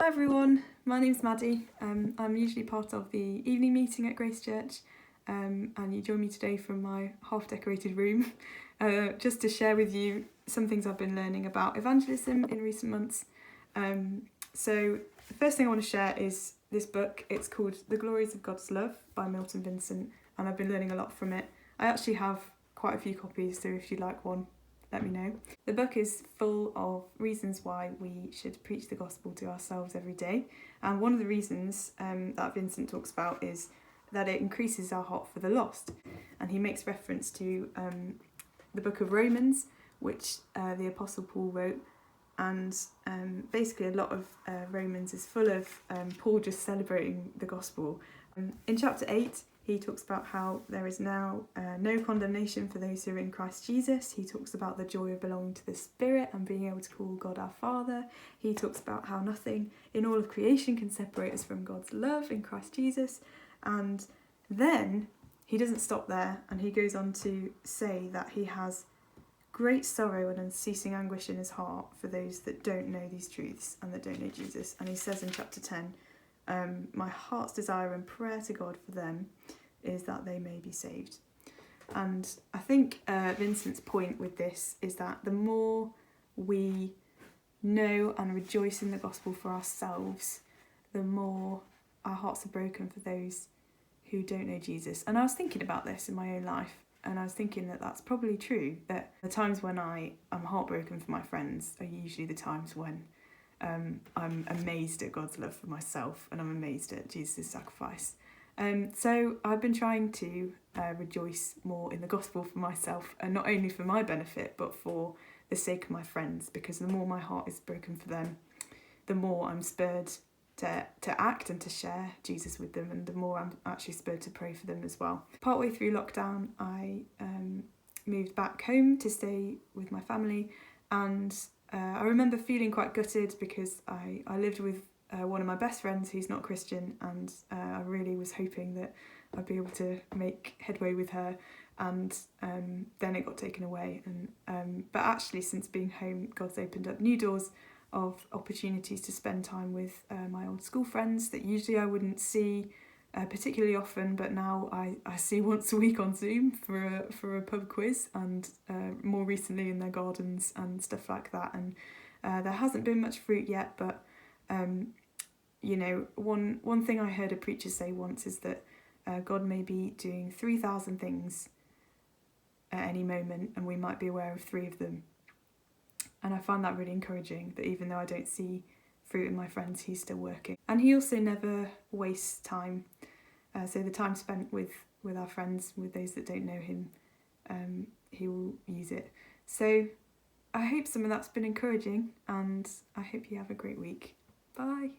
Hi everyone, my name's Maddie. I'm usually part of the evening meeting at Grace Church, and you join me today from my half-decorated room just to share with you some things I've been learning about evangelism in recent months. So the first thing I want to share is this book. It's called The Glories of God's Love by Milton Vincent, and I've been learning a lot from it. I actually have quite a few copies, so if you'd like one, let me know. The book is full of reasons why we should preach the gospel to ourselves every day, and one of the reasons that Vincent talks about is that it increases our heart for the lost, and he makes reference to the book of Romans, which the Apostle Paul wrote, and basically a lot of Romans is full of Paul just celebrating the gospel. In chapter 8 he talks about how there is now no condemnation for those who are in Christ Jesus. He talks about the joy of belonging to the Spirit and being able to call God our Father. He talks about how nothing in all of creation can separate us from God's love in Christ Jesus. And then he doesn't stop there, and he goes on to say that he has great sorrow and unceasing anguish in his heart for those that don't know these truths and that don't know Jesus. And he says in chapter 10, my heart's desire and prayer to God for them is that they may be saved. And I think Vincent's point with this is that the more we know and rejoice in the gospel for ourselves, the more our hearts are broken for those who don't know Jesus. And I was thinking about this in my own life, and I was thinking that that's probably true, that the times when I am heartbroken for my friends are usually the times when I'm amazed at God's love for myself, and I'm amazed at Jesus' sacrifice. So I've been trying to rejoice more in the gospel for myself, and not only for my benefit, but for the sake of my friends, because the more my heart is broken for them, the more I'm spurred to act and to share Jesus with them, and the more I'm actually spurred to pray for them as well. Partway through lockdown, I moved back home to stay with my family, and I remember feeling quite gutted because I lived with one of my best friends who's not Christian, and I really was hoping that I'd be able to make headway with her, and then it got taken away. But actually, since being home, God's opened up new doors of opportunities to spend time with my old school friends that usually I wouldn't see particularly often, but now I see once a week on Zoom for a pub quiz, and more recently in their gardens and stuff like that. And there hasn't been much fruit yet, but one thing I heard a preacher say once is that God may be doing 3,000 things at any moment, and we might be aware of 3 of them. And I find that really encouraging, that even though I don't see fruit in my friends, he's still working. And he also never wastes time. So the time spent with our friends, with those that don't know him, he will use it. So I hope some of that's been encouraging, and I hope you have a great week. Bye.